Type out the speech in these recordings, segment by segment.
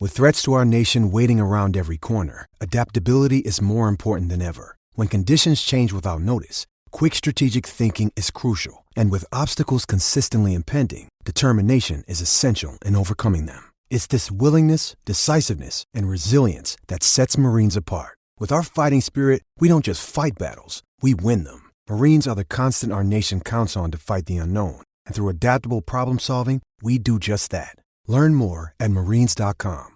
With threats to our nation waiting around every corner, adaptability is more important than ever. When conditions change without notice, quick strategic thinking is crucial. And with obstacles consistently impending, determination is essential in overcoming them. It's this willingness, decisiveness, and resilience that sets Marines apart. With our fighting spirit, we don't just fight battles, we win them. Marines are the constant our nation counts on to fight the unknown. And through adaptable problem solving, we do just that. Learn more at marines.com.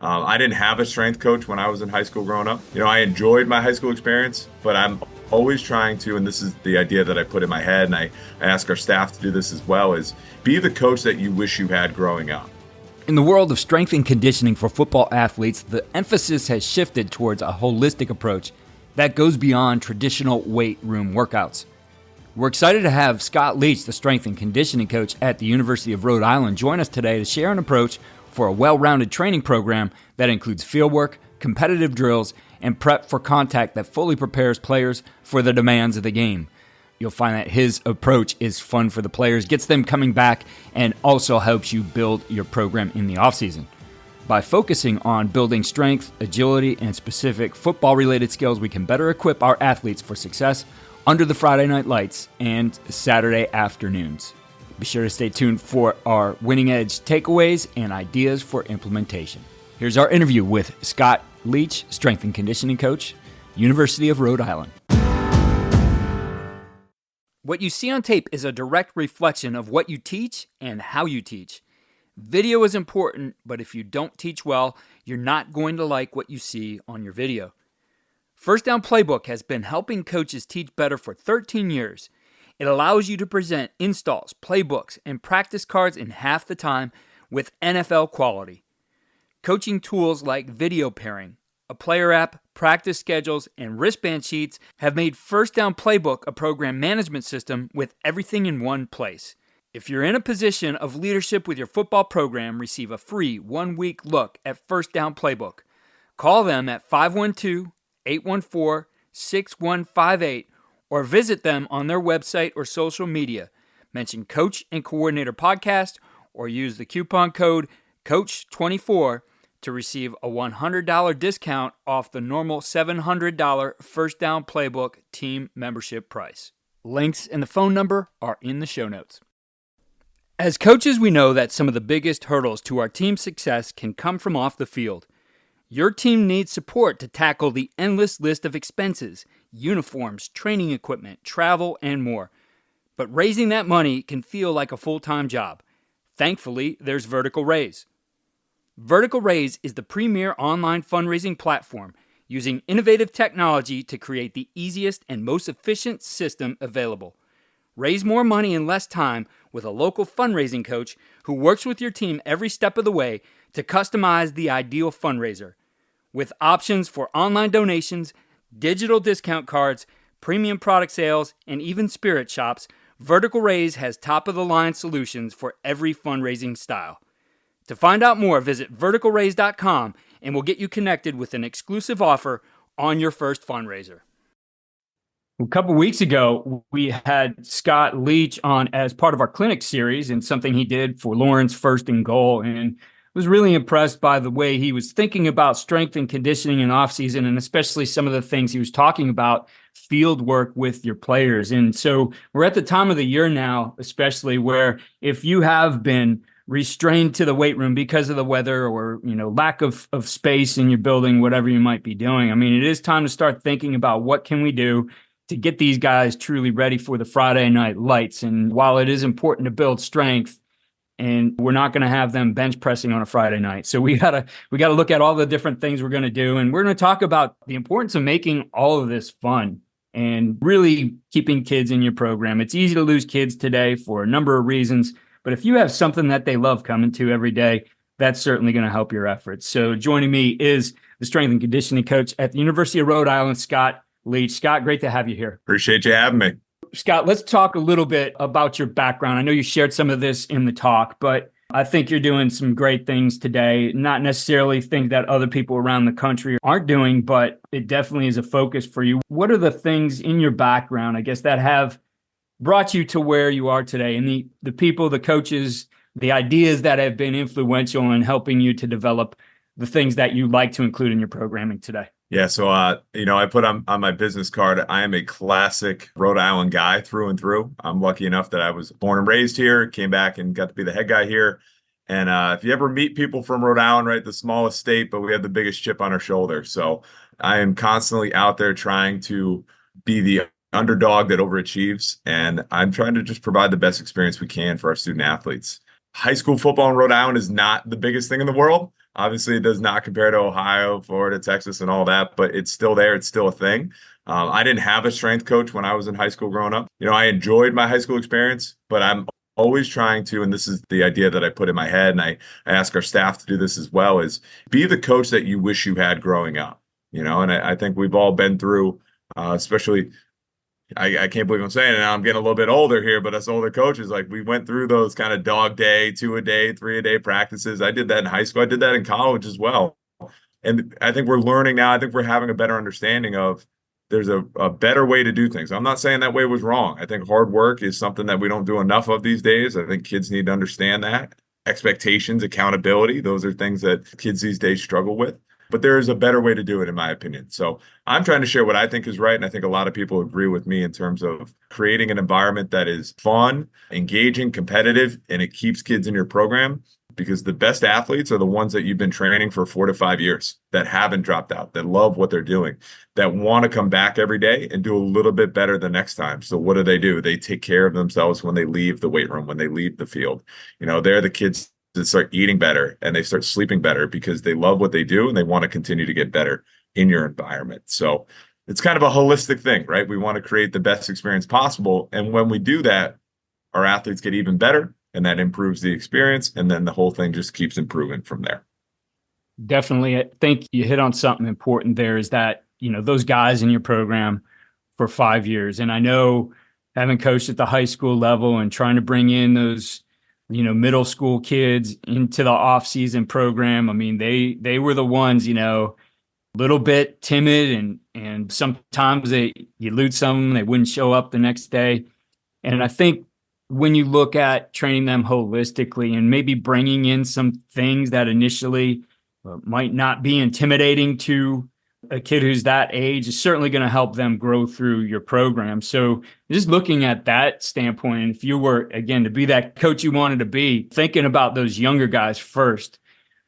I didn't have a strength coach when I was in high school growing up. I enjoyed my high school experience, but I'm always trying to, and this is the idea that I put in my head, and I ask our staff to do this as well, is be the coach that you wish you had growing up. In the world of strength and conditioning for football athletes, the emphasis has shifted towards a holistic approach that goes beyond traditional weight room workouts. We're excited to have Scott Leech, the strength and conditioning coach at the University of Rhode Island, join us today to share an approach for a well-rounded training program that includes fieldwork, competitive drills, and prep for contact that fully prepares players for the demands of the game. You'll find that his approach is fun for the players, gets them coming back, and also helps you build your program in the offseason. By focusing on building strength, agility, and specific football-related skills, we can better equip our athletes for success under the Friday night lights and Saturday afternoons. Be sure to stay tuned for our winning edge takeaways and ideas for implementation. Here's our interview with Scott Leech, strength and conditioning coach, University of Rhode Island. What you see on tape is a direct reflection of what you teach and how you teach. Video is important, but if you don't teach well, you're not going to like what you see on your video. First Down Playbook has been helping coaches teach better for 13 years. It allows you to present installs, playbooks, and practice cards in half the time with NFL quality. Coaching tools like video pairing, a player app, practice schedules, and wristband sheets have made First Down Playbook a program management system with everything in one place. If you're in a position of leadership with your football program, receive a free 1-week look at First Down Playbook. Call them at 512-814-6158 or visit them on their website or social media. Mention Coach and Coordinator Podcast or use the coupon code COACH24 to receive a $100 discount off the normal $700 First Down Playbook team membership price. Links and the phone number are in the show notes. As coaches, we know that some of the biggest hurdles to our team's success can come from off the field. Your team needs support to tackle the endless list of expenses, uniforms, training equipment, travel, and more. But raising that money can feel like a full-time job. Thankfully, there's Vertical Raise. Vertical Raise is the premier online fundraising platform using innovative technology to create the easiest and most efficient system available. Raise more money in less time with a local fundraising coach who works with your team every step of the way to customize the ideal fundraiser. With options for online donations, digital discount cards, premium product sales, and even spirit shops, Vertical Raise has top-of-the-line solutions for every fundraising style. To find out more, visit verticalraise.com and we'll get you connected with an exclusive offer on your first fundraiser. A couple weeks ago, we had Scott Leech on as part of our clinic series and something he did for Lawrence First and Goal, and was really impressed by the way he was thinking about strength and conditioning in offseason, and especially some of the things he was talking about field work with your players. And so we're at the time of the year now, especially where if you have been restrained to the weight room because of the weather or, lack of space in your building, whatever you might be doing, it is time to start thinking about what can we do to get these guys truly ready for the Friday night lights. And while it is important to build strength, and we're not going to have them bench pressing on a Friday night. So we gotta look at all the different things we're going to do. And we're going to talk about the importance of making all of this fun and really keeping kids in your program. It's easy to lose kids today for a number of reasons, but if you have something that they love coming to every day, that's certainly going to help your efforts. So joining me is the strength and conditioning coach at the University of Rhode Island, Scott Leech. Scott, great to have you here. Appreciate you having me. Scott, let's talk a little bit about your background. I know you shared some of this in the talk, but I think you're doing some great things today, not necessarily things that other people around the country aren't doing, but it definitely is a focus for you. What are the things in your background, I guess, that have brought you to where you are today, and the people, the coaches, the ideas that have been influential in helping you to develop the things that you like to include in your programming today? Yeah, so I put on my business card, I am a classic Rhode Island guy through and through. I'm lucky enough that I was born and raised here, came back and got to be the head guy here. And if you ever meet people from Rhode Island, right, the smallest state, but we have the biggest chip on our shoulder. So I am constantly out there trying to be the underdog that overachieves, and I'm trying to just provide the best experience we can for our student athletes. High school football in Rhode Island is not the biggest thing in the world. Obviously, it does not compare to Ohio, Florida, Texas, and all that, but it's still there. It's still a thing. I didn't have a strength coach when I was in high school growing up. I enjoyed my high school experience, but I'm always trying to, and this is the idea that I put in my head, and I ask our staff to do this as well, is be the coach that you wish you had growing up. And I think we've all been through, especially I can't believe I'm saying it now. I'm getting a little bit older here, but us older coaches, like we went through those kind of dog day, 2-a-day, 3-a-day practices. I did that in high school. I did that in college as well. And I think we're learning now. I think we're having a better understanding of there's a better way to do things. I'm not saying that way was wrong. I think hard work is something that we don't do enough of these days. I think kids need to understand that. Expectations, accountability, those are things that kids these days struggle with. But there is a better way to do it, in my opinion. So I'm trying to share what I think is right. And I think a lot of people agree with me in terms of creating an environment that is fun, engaging, competitive, and it keeps kids in your program, because the best athletes are the ones that you've been training for 4 to 5 years, that haven't dropped out, that love what they're doing, that want to come back every day and do a little bit better the next time. So what do? They take care of themselves when they leave the weight room, when they leave the field. They're the kids that start eating better and they start sleeping better because they love what they do and they want to continue to get better in your environment. So it's kind of a holistic thing, right? We want to create the best experience possible. And when we do that, our athletes get even better, and that improves the experience. And then the whole thing just keeps improving from there. Definitely. I think you hit on something important there, is that, those guys in your program for 5 years. And I know, having coached at the high school level and trying to bring in those, middle school kids into the off-season program. I mean, they were the ones, a little bit timid, and sometimes you lose some, they wouldn't show up the next day. And I think when you look at training them holistically and maybe bringing in some things that initially might not be intimidating to a kid who's that age, is certainly going to help them grow through your program. So just looking at that standpoint, if you were, again, to be that coach you wanted to be, thinking about those younger guys first,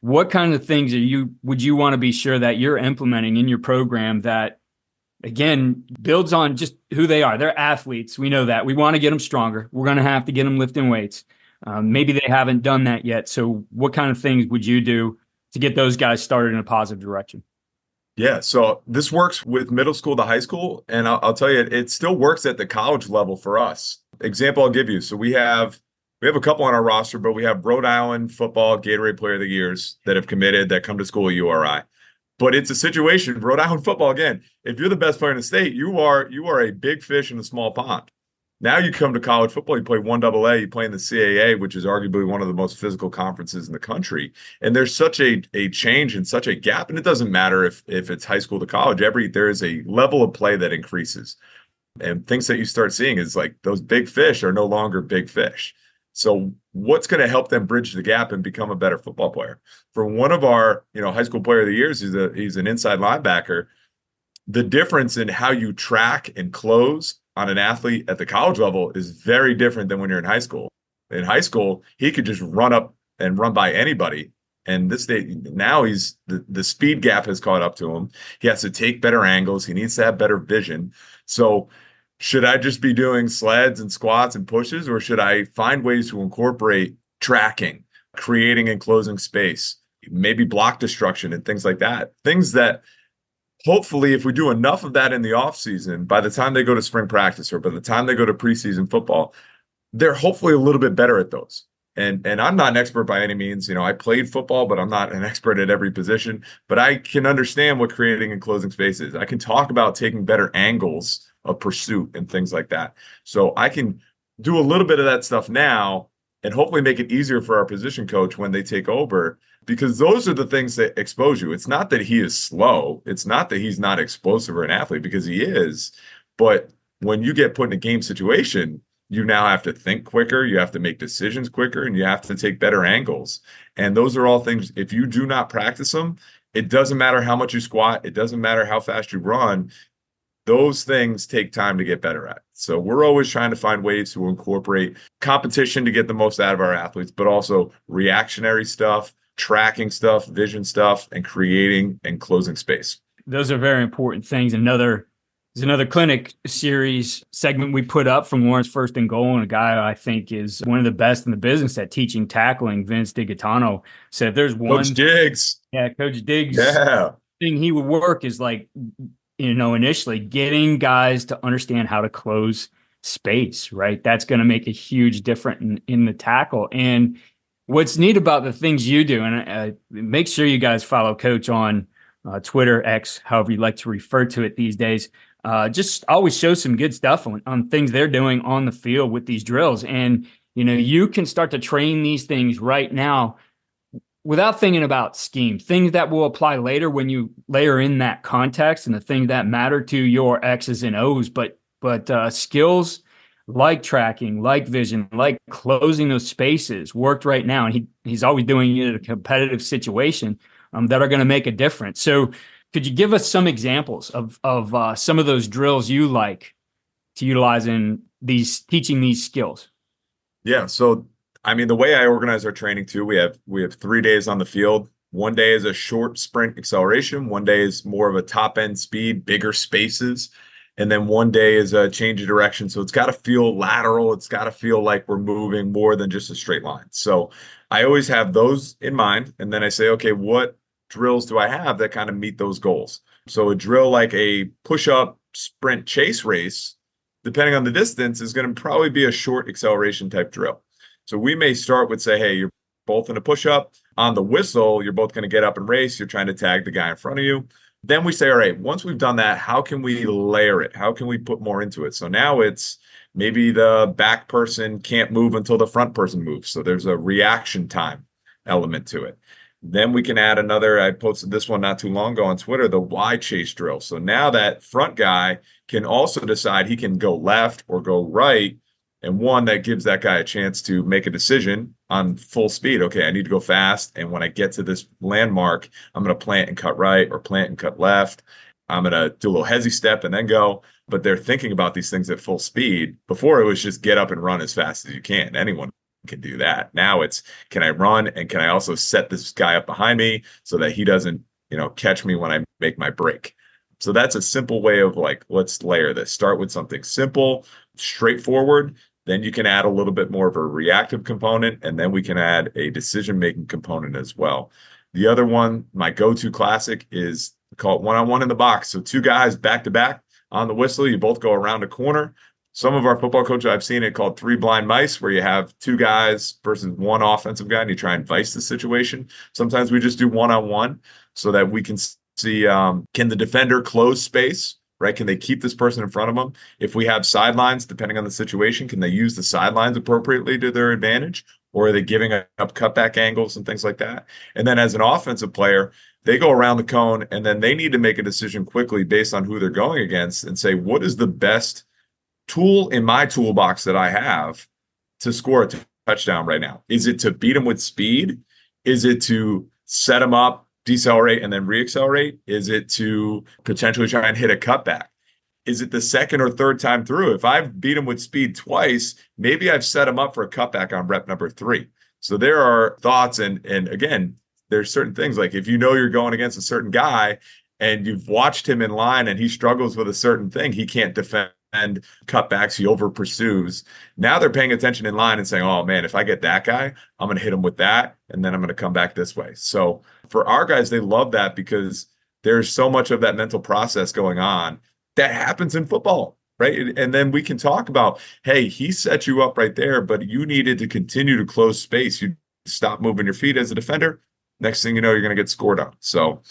what kind of things would you want to be sure that you're implementing in your program that, again, builds on just who they are? They're athletes. We know that. We want to get them stronger. We're going to have to get them lifting weights. Maybe they haven't done that yet. So what kind of things would you do to get those guys started in a positive direction? Yeah, so this works with middle school to high school, and I'll tell you, it still works at the college level for us. Example I'll give you. So we have a couple on our roster, but we have Rhode Island football Gatorade Player of the Years that have committed, that come to school at URI. But it's a situation, Rhode Island football, again, if you're the best player in the state, you are a big fish in a small pond. Now you come to college football, you play 1AA, you play in the CAA, which is arguably one of the most physical conferences in the country. And there's such a change and such a gap. And it doesn't matter if it's high school to college, there is a level of play that increases. And things that you start seeing is like those big fish are no longer big fish. So what's going to help them bridge the gap and become a better football player? For one of our, high school player of the years, he's an inside linebacker. The difference in how you track and close on an athlete at the college level is very different than when you're in high school. In high school, he could just run up and run by anybody. And this day, now the speed gap has caught up to him. He has to take better angles. He needs to have better vision. So should I just be doing sleds and squats and pushes, or should I find ways to incorporate tracking, creating and closing space, maybe block destruction and things like that? Things that hopefully, if we do enough of that in the offseason, by the time they go to spring practice or by the time they go to preseason football, they're hopefully a little bit better at those. And I'm not an expert by any means. I played football, but I'm not an expert at every position. But I can understand what creating and closing space is. I can talk about taking better angles of pursuit and things like that. So I can do a little bit of that stuff now and hopefully make it easier for our position coach when they take over, because those are the things that expose you. It's not that he is slow. It's not that he's not explosive or an athlete, because he is. But when you get put in a game situation, you now have to think quicker, you have to make decisions quicker, and you have to take better angles. And those are all things, if you do not practice them, it doesn't matter how much you squat, it doesn't matter how fast you run. Those things take time to get better at. So we're always trying to find ways to incorporate competition to get the most out of our athletes, but also reactionary stuff, tracking stuff, vision stuff, and creating and closing space. Those are very important things. There's another clinic series segment we put up from Lawrence First and Goal, and a guy I think is one of the best in the business at teaching tackling, Vince DiGaetano, said if there's one Coach Diggs. Yeah, Coach Diggs. Yeah. Thing he would work is like, initially getting guys to understand how to close space, right? That's going to make a huge difference in the tackle. And what's neat about the things you do, and make sure you guys follow Coach on Twitter, X, however you like to refer to it these days. Just always show some good stuff on things they're doing on the field with these drills. And, you can start to train these things right now without thinking about scheme, things that will apply later when you layer in that context and the things that matter to your X's and O's. But skills like tracking, like vision, like closing those spaces worked right now. And he's always doing it in a competitive situation that are going to make a difference. So could you give us some examples of some of those drills you like to utilize in teaching these skills? Yeah. So the way I organize our training too, we have 3 days on the field. One day is a short sprint acceleration. One day is more of a top end speed, bigger spaces. And then one day is a change of direction. So it's got to feel lateral. It's got to feel like we're moving more than just a straight line. So I always have those in mind. And then I say, okay, what drills do I have that kind of meet those goals? So a drill like a push-up sprint chase race, depending on the distance, is going to probably be a short acceleration type drill. So we may start with, say, hey, you're both in a push-up. On the whistle, you're both going to get up and race. You're trying to tag the guy in front of you. Then we say, all right, once we've done that, how can we layer it? How can we put more into it? So now it's maybe the back person can't move until the front person moves. So there's a reaction time element to it. Then we can add another, I posted this one not too long ago on Twitter, the Y chase drill. So now that front guy can also decide he can go left or go right. And one that gives that guy a chance to make a decision on full speed. Okay, I need to go fast. And when I get to this landmark, I'm going to plant and cut right or plant and cut left. I'm going to do a little hezzy step and then go. But they're thinking about these things at full speed. Before it was just get up and run as fast as you can. Anyone can do that. Now it's, can I run and can I also set this guy up behind me so that he doesn't, catch me when I make my break. So that's a simple way of like, let's layer this. Start with something simple, straightforward. Then you can add a little bit more of a reactive component, and then we can add a decision-making component as well. The other one, my go-to classic, is called one-on-one in the box. So 2 guys back-to-back on the whistle. You both go around a corner. Some of our football coaches, I've seen it called 3 blind mice, where you have 2 guys versus 1 offensive guy, and you try and vice the situation. Sometimes we just do one-on-one so that we can see, can the defender close space? Right? Can they keep this person in front of them? If we have sidelines, depending on the situation, can they use the sidelines appropriately to their advantage? Or are they giving up cutback angles and things like that? And then as an offensive player, they go around the cone and then they need to make a decision quickly based on who they're going against and say, what is the best tool in my toolbox that I have to score a touchdown right now? Is it to beat them with speed? Is it to set them up, decelerate, and then reaccelerate? Is it to potentially try and hit a cutback? Is it the second or third time through? If I've beat him with speed twice, maybe I've set him up for a cutback on rep number 3. So there are thoughts, and again, there's certain things like if you're going against a certain guy and you've watched him in line and he struggles with a certain thing, he can't defend cutbacks, he over pursues. Now they're paying attention in line and saying, oh man, if I get that guy, I'm going to hit him with that, and then I'm going to come back this way. So for our guys, they love that because there's so much of that mental process going on that happens in football, right? And then we can talk about, hey, he set you up right there, but you needed to continue to close space. You stop moving your feet as a defender. Next thing you know, you're going to get scored on. So,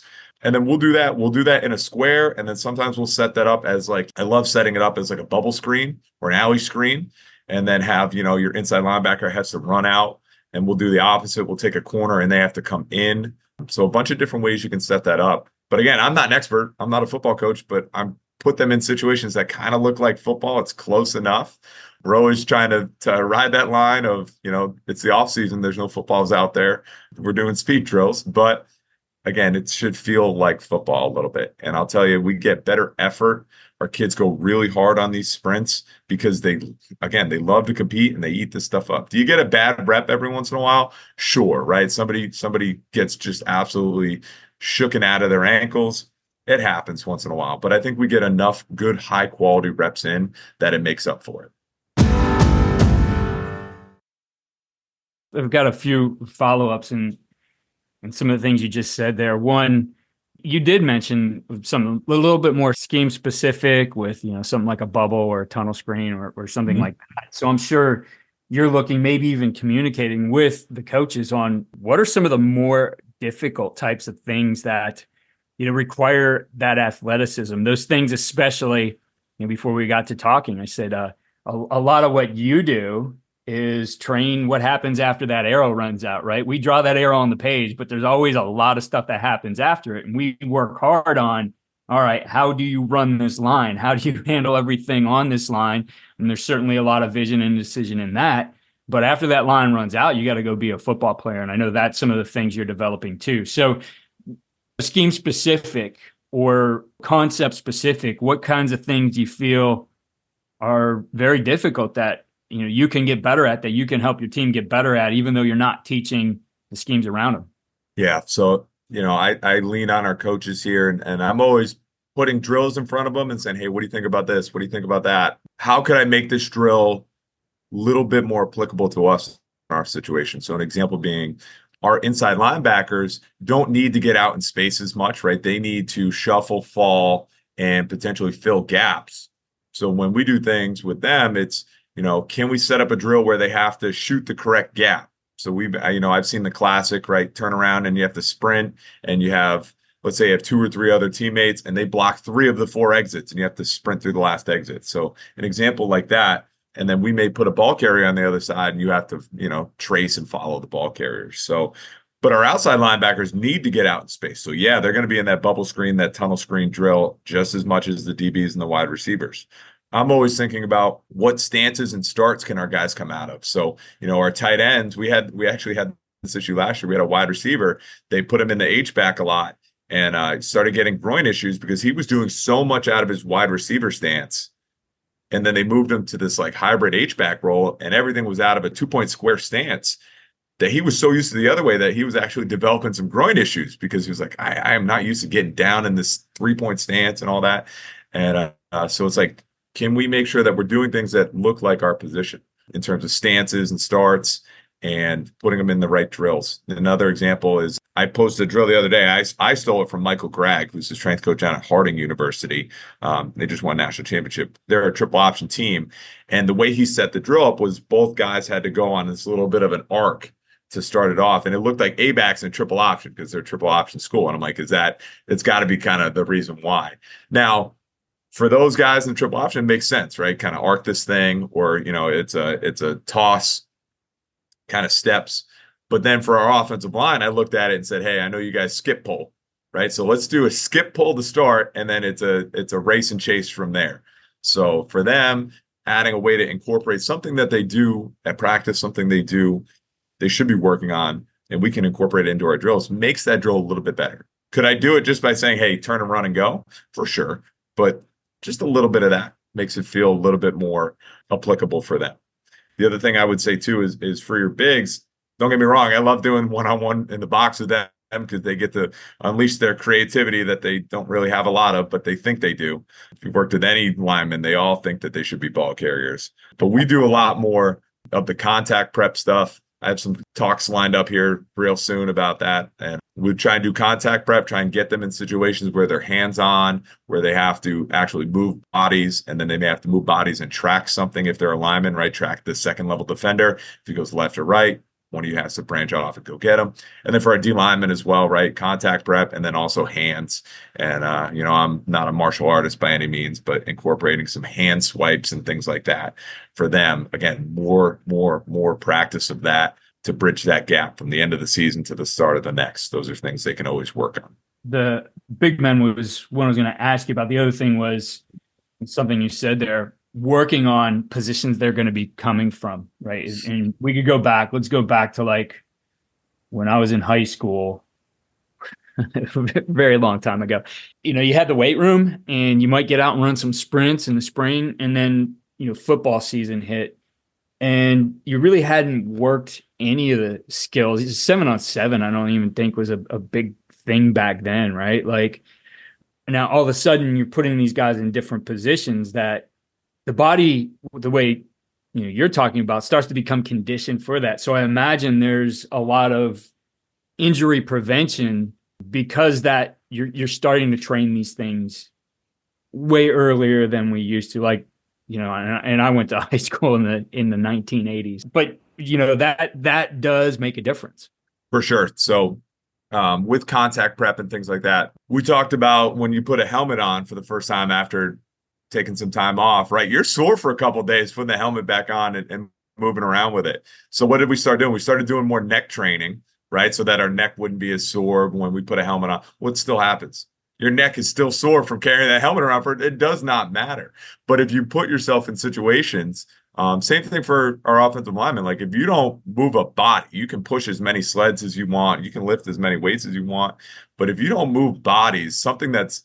and then we'll do that. We'll do that in a square. And then sometimes we'll set that up as like, I love setting it up as like a bubble screen or an alley screen. and then have, your inside linebacker has to run out, and we'll do the opposite. We'll take a corner and they have to come in. So a bunch of different ways you can set that up. But again, I'm not an expert. I'm not a football coach, but I'm put them in situations that kind of look like football. It's close enough. We're always trying to ride that line of, it's the off season. There's no footballs out there. We're doing speed drills, but again, it should feel like football a little bit. And I'll tell you, we get better effort. Our kids go really hard on these sprints because they love to compete and they eat this stuff up. Do you get a bad rep every once in a while? Sure, right? Somebody gets just absolutely shooken out of their ankles. It happens once in a while, but I think we get enough good, high quality reps in that it makes up for it. I've got a few follow-ups and some of the things you just said there. One, you did mention something a little bit more scheme specific with, something like a bubble or a tunnel screen or something like that. So I'm sure you're looking, maybe even communicating with the coaches on what are some of the more difficult types of things that, require that athleticism. Those things, especially, before we got to talking, I said a lot of what you do is train what happens after that arrow runs out, right? We draw that arrow on the page, but there's always a lot of stuff that happens after it. And we work hard on, all right, how do you run this line? How do you handle everything on this line? And there's certainly a lot of vision and decision in that. But after that line runs out, you got to go be a football player. And I know that's some of the things you're developing too. So scheme specific or concept specific, what kinds of things do you feel are very difficult that you can get better at, that you can help your team get better at, even though you're not teaching the schemes around them? Yeah. So, I lean on our coaches here, and I'm always putting drills in front of them and saying, hey, what do you think about this? What do you think about that? How could I make this drill a little bit more applicable to us in our situation? So an example being, our inside linebackers don't need to get out in space as much, right? They need to shuffle, fall, and potentially fill gaps. So when we do things with them, it's, can we set up a drill where they have to shoot the correct gap? So I've seen the classic, right? Turn around and you have to sprint, and you have, let's say you have 2 or 3 other teammates and they block 3 of the 4 exits and you have to sprint through the last exit. So an example like that. And then we may put a ball carrier on the other side and you have to, trace and follow the ball carriers. So, but our outside linebackers need to get out in space. So yeah, they're going to be in that bubble screen, that tunnel screen drill just as much as the DBs and the wide receivers. I'm always thinking about what stances and starts can our guys come out of. So, our tight ends, we actually had this issue last year. We had a wide receiver. They put him in the H-back a lot and started getting groin issues because he was doing so much out of his wide receiver stance. And then they moved him to this like hybrid H-back role, and everything was out of a 2-point square stance that he was so used to the other way that he was actually developing some groin issues because he was like, I am not used to getting down in this 3-point stance and all that. And so it's like, can we make sure that we're doing things that look like our position in terms of stances and starts and putting them in the right drills? Another example is I posted a drill the other day. I stole it from Michael Gregg, who's the strength coach down at Harding University. They just won national championship. They're a triple option team. And the way he set the drill up was both guys had to go on this little bit of an arc to start it off. And it looked like A-backs in triple option because they're a triple option school. And I'm like, it's got to be kind of the reason why. Now, for those guys in triple option, it makes sense, right? Kind of arc this thing, or, it's a toss kind of steps. But then for our offensive line, I looked at it and said, hey, I know you guys skip pull, right? So let's do a skip pull to start, and then it's a race and chase from there. So for them, adding a way to incorporate something that they do at practice, something they should be working on, and we can incorporate it into our drills, makes that drill a little bit better. Could I do it just by saying, hey, turn and run and go? For sure. But just a little bit of that makes it feel a little bit more applicable for them. The other thing I would say too is for your bigs, don't get me wrong, I love doing one-on-one in the box with them because they get to unleash their creativity that they don't really have a lot of, but they think they do. If you've worked with any lineman, they all think that they should be ball carriers. But we do a lot more of the contact prep stuff. I have some talks lined up here real soon about that. And we try and do contact prep, try and get them in situations where they're hands-on, where they have to actually move bodies, and then they may have to move bodies and track something if they're a lineman, right? Track the second level defender if he goes left or right. one of you has to branch off and go get them. And then for our D linemen as well, right? Contact prep and then also hands. And, I'm not a martial artist by any means, but incorporating some hand swipes and things like that for them. Again, more practice of that to bridge that gap from the end of the season to the start of the next. Those are things they can always work on. The big men was what I was going to ask you about. The other thing was something you said there, working on positions they're going to be coming from, right? And we could go back. Let's go back to like when I was in high school, a very long time ago. You had the weight room and you might get out and run some sprints in the spring, and then, football season hit and you really hadn't worked any of the skills. 7-on-7, I don't even think was a big thing back then, right? Like now all of a sudden you're putting these guys in different positions that the body, the way you're talking about, starts to become conditioned for that. So I imagine there's a lot of injury prevention because that you're starting to train these things way earlier than we used to. Like, and I went to high school in the 1980s, but that does make a difference. For sure. So with contact prep and things like that, we talked about when you put a helmet on for the first time after taking some time off, right? You're sore for a couple of days putting the helmet back on and moving around with it. So what did we start doing? We started doing more neck training, right? So that our neck wouldn't be as sore when we put a helmet on. What still happens? Your neck is still sore from carrying that helmet around for it does not matter. But if you put yourself in situations, same thing for our offensive linemen. Like if you don't move a body, you can push as many sleds as you want, you can lift as many weights as you want. But if you don't move bodies, something that's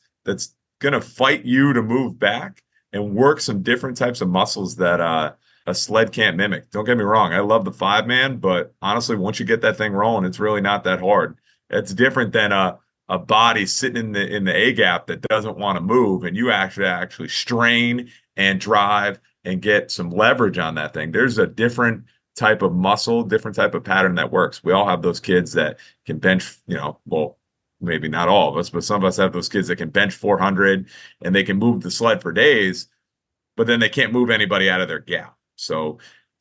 going to fight you to move back and work some different types of muscles that a sled can't mimic. Don't get me wrong. I love the 5-man, but honestly, once you get that thing rolling, it's really not that hard. It's different than a body sitting in the A gap that doesn't want to move, and you actually strain and drive and get some leverage on that thing. There's a different type of muscle, different type of pattern that works. We all have those kids that can bench, well, maybe not all of us, but some of us have those kids that can bench 400 and they can move the sled for days, but then they can't move anybody out of their gap. So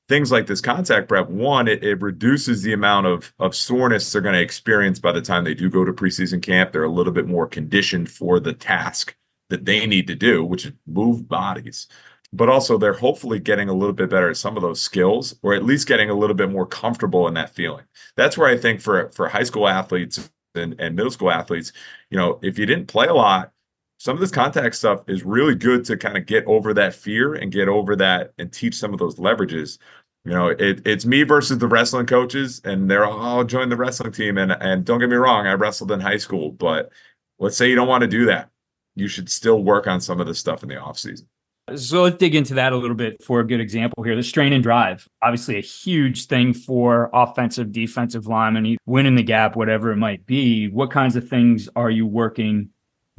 things like this contact prep, one, it reduces the amount of soreness they're going to experience by the time they do go to preseason camp. They're a little bit more conditioned for the task that they need to do, which is move bodies. But also they're hopefully getting a little bit better at some of those skills, or at least getting a little bit more comfortable in that feeling. That's where I think for high school athletes and middle school athletes, if you didn't play a lot, some of this contact stuff is really good to kind of get over that fear and get over that and teach some of those leverages. It's me versus the wrestling coaches, and they're all join the wrestling team. And don't get me wrong, I wrestled in high school, but let's say you don't want to do that. You should still work on some of this stuff in the off season. So let's dig into that a little bit for a good example here. The strain and drive, obviously a huge thing for offensive, defensive linemen, winning the gap, whatever it might be. What kinds of things are you working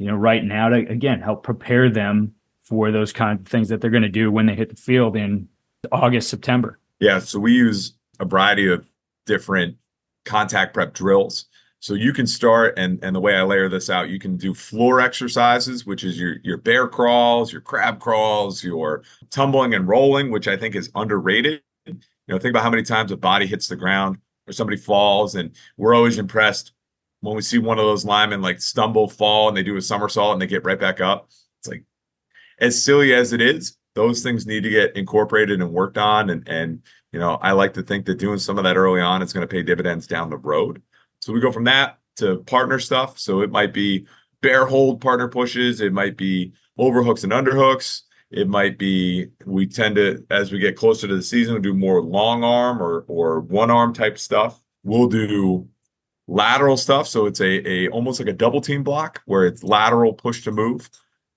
right now to, again, help prepare them for those kinds of things that they're going to do when they hit the field in August, September? Yeah, so we use a variety of different contact prep drills. So you can start, and the way I layer this out, you can do floor exercises, which is your bear crawls, your crab crawls, your tumbling and rolling, which I think is underrated. Think about how many times a body hits the ground or somebody falls, and we're always impressed when we see one of those linemen like stumble, fall, and they do a somersault and they get right back up. It's like, as silly as it is, those things need to get incorporated and worked on. And I like to think that doing some of that early on is going to pay dividends down the road. So we go from that to partner stuff. So it might be bear hold partner pushes. It might be overhooks and underhooks. It might be, we tend to, as we get closer to the season, we'll do more long arm or one arm type stuff. We'll do lateral stuff. So it's a almost like a double team block where it's lateral push to move.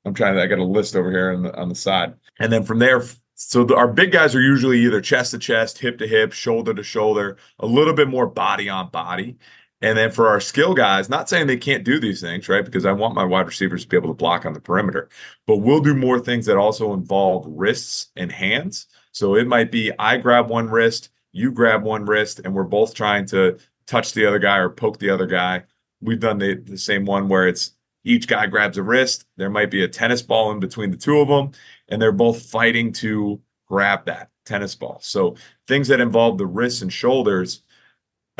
I got a list over here on the side. And then from there, so our big guys are usually either chest to chest, hip to hip, shoulder to shoulder, a little bit more body on body. And then for our skill guys, not saying they can't do these things, right? Because I want my wide receivers to be able to block on the perimeter, but we'll do more things that also involve wrists and hands. So it might be I grab one wrist, you grab one wrist, and we're both trying to touch the other guy or poke the other guy. We've done the same one where it's each guy grabs a wrist. There might be a tennis ball in between the two of them, and they're both fighting to grab that tennis ball. So things that involve the wrists and shoulders,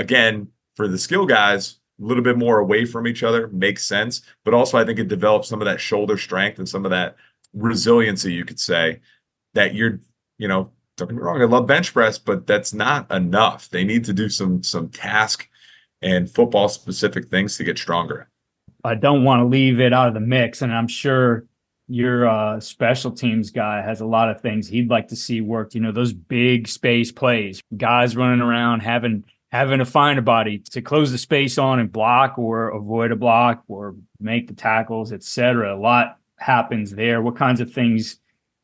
again, for the skill guys, a little bit more away from each other makes sense. But also, I think it develops some of that shoulder strength and some of that resiliency, you could say, that don't get me wrong, I love bench press, but that's not enough. They need to do some task and football specific things to get stronger. I don't want to leave it out of the mix, and I'm sure your special teams guy has a lot of things he'd like to see worked. Those big space plays, guys running around having to find a body to close the space on and block or avoid a block or make the tackles, etc. A lot happens there. What kinds of things,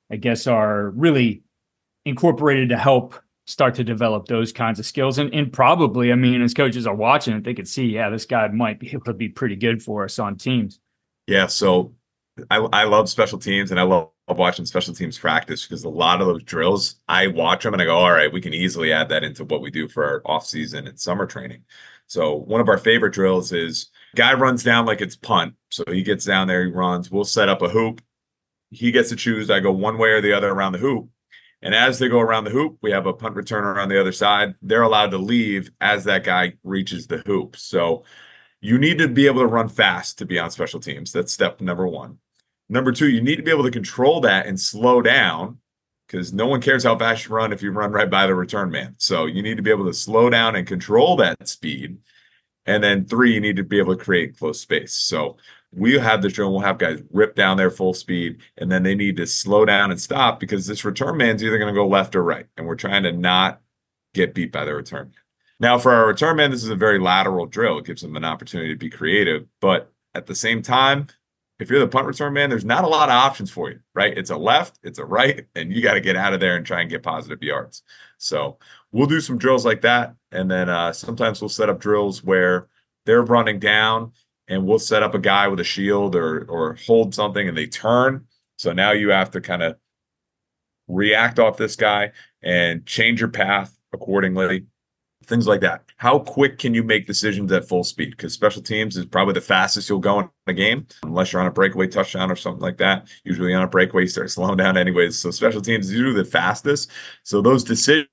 I guess, are really incorporated to help start to develop those kinds of skills? And probably, as coaches are watching it, they could see, yeah, this guy might be able to be pretty good for us on teams. Yeah, so I love special teams, and I love watching special teams practice, because a lot of those drills, I watch them and I go, all right, we can easily add that into what we do for our off season and summer training. So one of our favorite drills is guy runs down like it's punt. So he gets down there, he runs, we'll set up a hoop. He gets to choose. I go one way or the other around the hoop. And as they go around the hoop, we have a punt returner on the other side. They're allowed to leave as that guy reaches the hoop. So you need to be able to run fast to be on special teams. That's step number one. Number two, you need to be able to control that and slow down, because no one cares how fast you run if you run right by the return man. So you need to be able to slow down and control that speed. And then three, you need to be able to create close space. So we'll have this drill, we'll have guys rip down their full speed, and then they need to slow down and stop, because this return man's either going to go left or right. And we're trying to not get beat by the return man. Now, for our return man, this is a very lateral drill. It gives them an opportunity to be creative. But at the same time, if you're the punt return man, there's not a lot of options for you, right? It's a left, it's a right, and you got to get out of there and try and get positive yards. So we'll do some drills like that. And then sometimes we'll set up drills where they're running down, and we'll set up a guy with a shield or hold something, and they turn. So now you have to kind of react off this guy and change your path accordingly. Things like that. How quick can you make decisions at full speed? Because special teams is probably the fastest you'll go in a game, unless you're on a breakaway touchdown or something like that. Usually on a breakaway, you start slowing down anyways. So special teams is usually the fastest. So those decisions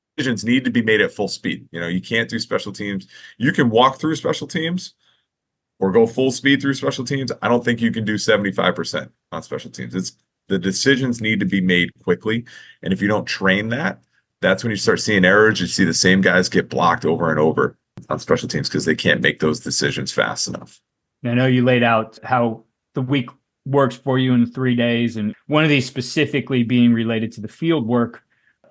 need to be made at full speed. You can't do special teams. You can walk through special teams or go full speed through special teams. I don't think you can do 75% on special teams. The decisions need to be made quickly. And if you don't train that, that's when you start seeing errors. You see the same guys get blocked over and over on special teams because they can't make those decisions fast enough. I know you laid out how the week works for you in 3 days, and one of these specifically being related to the field work.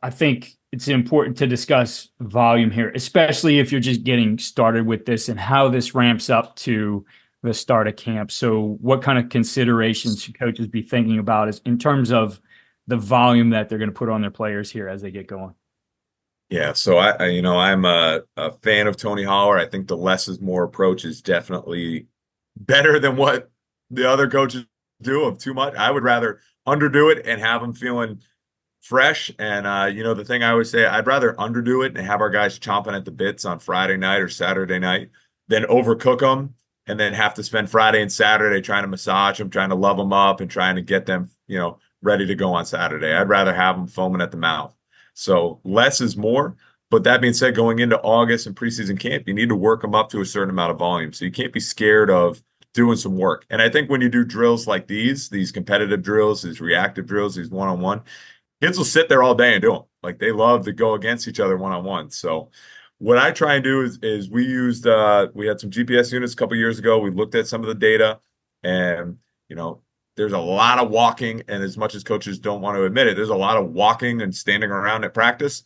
I think it's important to discuss volume here, especially if you're just getting started with this and how this ramps up to the start of camp. So what kind of considerations should coaches be thinking about is in terms of the volume that they're going to put on their players here as they get going? Yeah, so I'm a fan of Tony Holler. I think the less is more approach is definitely better than what the other coaches do of too much. I would rather underdo it and have them feeling fresh. And the thing I always say, I'd rather underdo it and have our guys chomping at the bits on Friday night or Saturday night than overcook them and then have to spend Friday and Saturday trying to massage them, trying to love them up, and trying to get them, ready to go on Saturday. I'd rather have them foaming at the mouth. So less is more. But that being said, going into August and preseason camp, you need to work them up to a certain amount of volume. So you can't be scared of doing some work. And I think when you do drills like these competitive drills, these reactive drills, these one-on-one, kids will sit there all day and do them. Like, they love to go against each other one-on-one. So what I try and do is we used we had some GPS units a couple years ago. We looked at some of the data, and there's a lot of walking, and as much as coaches don't want to admit it, there's a lot of walking and standing around at practice.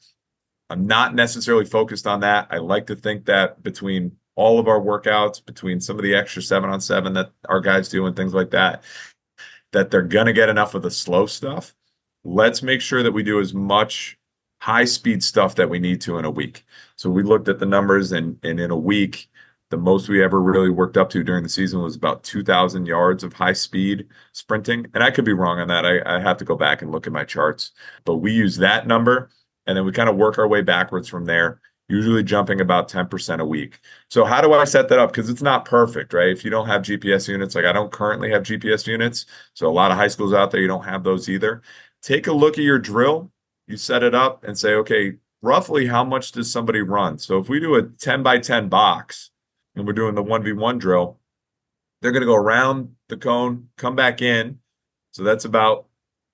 I'm not necessarily focused on that. I like to think that between all of our workouts, between some of the extra 7-on-7 that our guys do and things like that, that they're going to get enough of the slow stuff. Let's make sure that we do as much high-speed stuff that we need to in a week. So we looked at the numbers, and in a week, the most we ever really worked up to during the season was about 2,000 yards of high-speed sprinting. And I could be wrong on that. I have to go back and look at my charts. But we use that number, and then we kind of work our way backwards from there, usually jumping about 10% a week. So how do I set that up? Because it's not perfect, right? If you don't have GPS units, like I don't currently have GPS units, so a lot of high schools out there, you don't have those either. Take a look at your drill. You set it up and say, okay, roughly how much does somebody run? So if we do a 10 by 10 box and we're doing the 1v1 drill, they're going to go around the cone, come back in. So that's about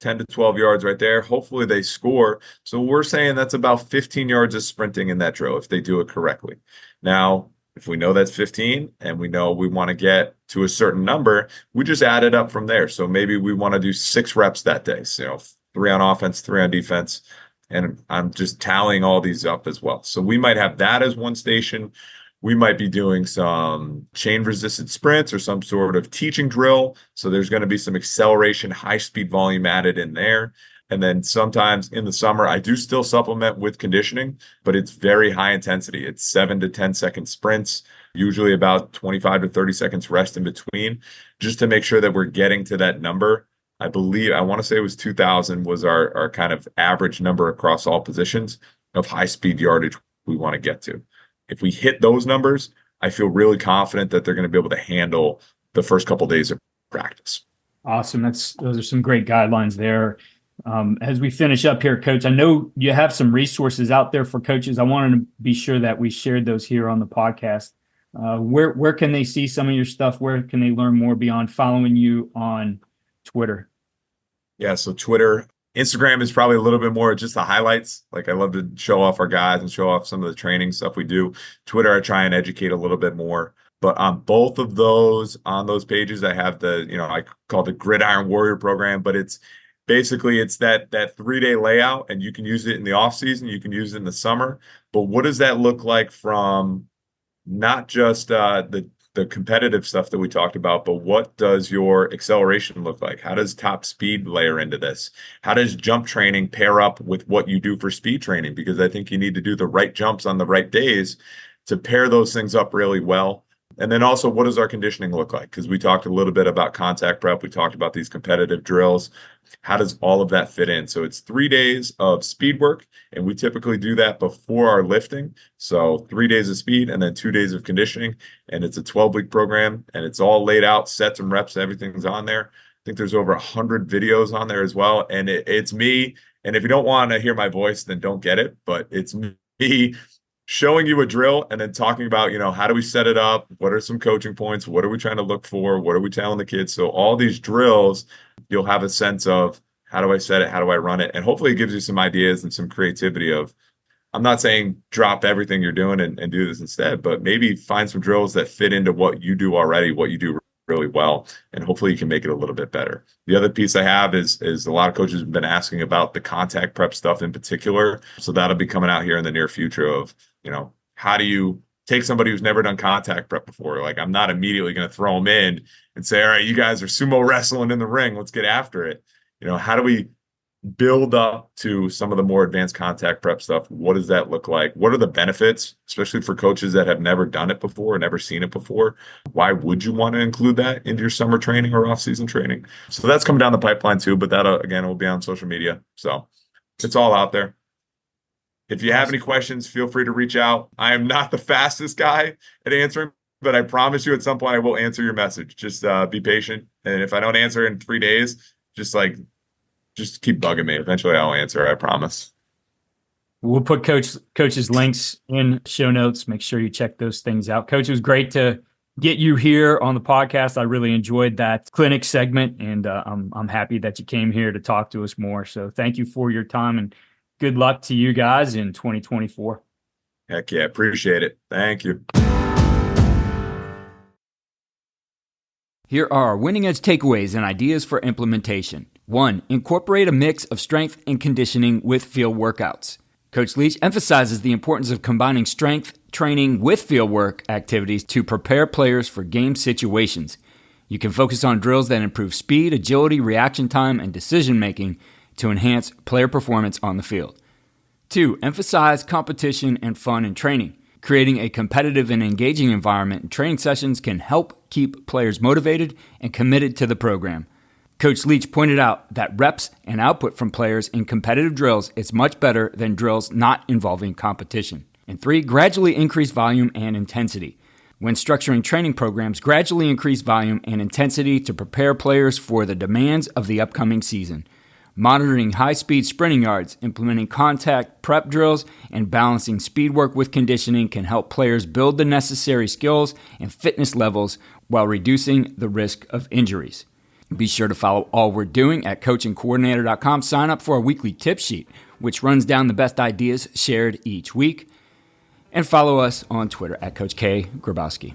10 to 12 yards right there. Hopefully they score. So we're saying that's about 15 yards of sprinting in that drill if they do it correctly. Now, if we know that's 15 and we know we want to get to a certain number, we just add it up from there. So maybe we want to do 6 reps that day. So 3 on offense, 3 on defense. And I'm just tallying all these up as well. So we might have that as one station. We might be doing some chain resisted sprints or some sort of teaching drill. So there's going to be some acceleration, high speed volume added in there. And then sometimes in the summer, I do still supplement with conditioning, but it's very high intensity. It's 7 to 10-second sprints, usually about 25 to 30 seconds rest in between, just to make sure that we're getting to that number. I want to say it was 2,000 was our kind of average number across all positions of high speed yardage we want to get to. If we hit those numbers, I feel really confident that they're going to be able to handle the first couple of days of practice. Awesome. Those are some great guidelines there. As we finish up here, Coach, I know you have some resources out there for coaches. I wanted to be sure that we shared those here on the podcast. Where can they see some of your stuff? Where can they learn more beyond following you on Twitter? Yeah, so Twitter. Instagram is probably a little bit more just the highlights. Like I love to show off our guys and show off some of the training stuff we do. Twitter, I try and educate a little bit more. But on both of those, on those pages, I have I call the Gridiron Warrior program, but it's basically that 3-day layout, and you can use it in the off season, you can use it in the summer. But what does that look like from not just the competitive stuff that we talked about, but what does your acceleration look like? How does top speed layer into this? How does jump training pair up with what you do for speed training? Because I think you need to do the right jumps on the right days to pair those things up really well. And then also, what does our conditioning look like? Because we talked a little bit about contact prep. We talked about these competitive drills. How does all of that fit in? So it's 3 days of speed work, and we typically do that before our lifting. So 3 days of speed and then 2 days of conditioning. And it's a 12-week program, and it's all laid out, sets and reps, everything's on there. I think there's over 100 videos on there as well. And it's me. And if you don't want to hear my voice, then don't get it. But it's me showing you a drill and then talking about, how do we set it up? What are some coaching points? What are we trying to look for? What are we telling the kids? So all these drills, you'll have a sense of how do I set it? How do I run it? And hopefully it gives you some ideas and some creativity of, I'm not saying drop everything you're doing and do this instead, but maybe find some drills that fit into what you do already, what you do really well, and hopefully you can make it a little bit better. The other piece I have is a lot of coaches have been asking about the contact prep stuff in particular. So that'll be coming out here in the near future of, how do you take somebody who's never done contact prep before? Like, I'm not immediately going to throw them in and say, all right, you guys are sumo wrestling in the ring, let's get after it. How do we build up to some of the more advanced contact prep stuff? What does that look like? What are the benefits, especially for coaches that have never done it before, never seen it before? Why would you want to include that into your summer training or off-season training? So that's coming down the pipeline too, but that, again, will be on social media. So it's all out there. If you have any questions, feel free to reach out. I am not the fastest guy at answering, but I promise you at some point I will answer your message. Just be patient. And if I don't answer in 3 days, just keep bugging me. Eventually I'll answer, I promise. We'll put Coach's links in show notes. Make sure you check those things out. Coach, it was great to get you here on the podcast. I really enjoyed that clinic segment, and I'm happy that you came here to talk to us more. So thank you for your time, and good luck to you guys in 2024. Heck yeah, appreciate it. Thank you. Here are our winning edge takeaways and ideas for implementation. 1. Incorporate a mix of strength and conditioning with field workouts. Coach Leech emphasizes the importance of combining strength training with field work activities to prepare players for game situations. You can focus on drills that improve speed, agility, reaction time, and decision-making to enhance player performance on the field. 2. Emphasize competition and fun in training. Creating a competitive and engaging environment in training sessions can help keep players motivated and committed to the program. Coach Leech pointed out that reps and output from players in competitive drills is much better than drills not involving competition. And 3. Gradually increase volume and intensity. When structuring training programs, gradually increase volume and intensity to prepare players for the demands of the upcoming season. Monitoring high-speed sprinting yards, implementing contact prep drills, and balancing speed work with conditioning can help players build the necessary skills and fitness levels while reducing the risk of injuries. Be sure to follow all we're doing at coachandcoordinator.com. Sign up for our weekly tip sheet, which runs down the best ideas shared each week. And follow us on Twitter at Coach K. Grabowski.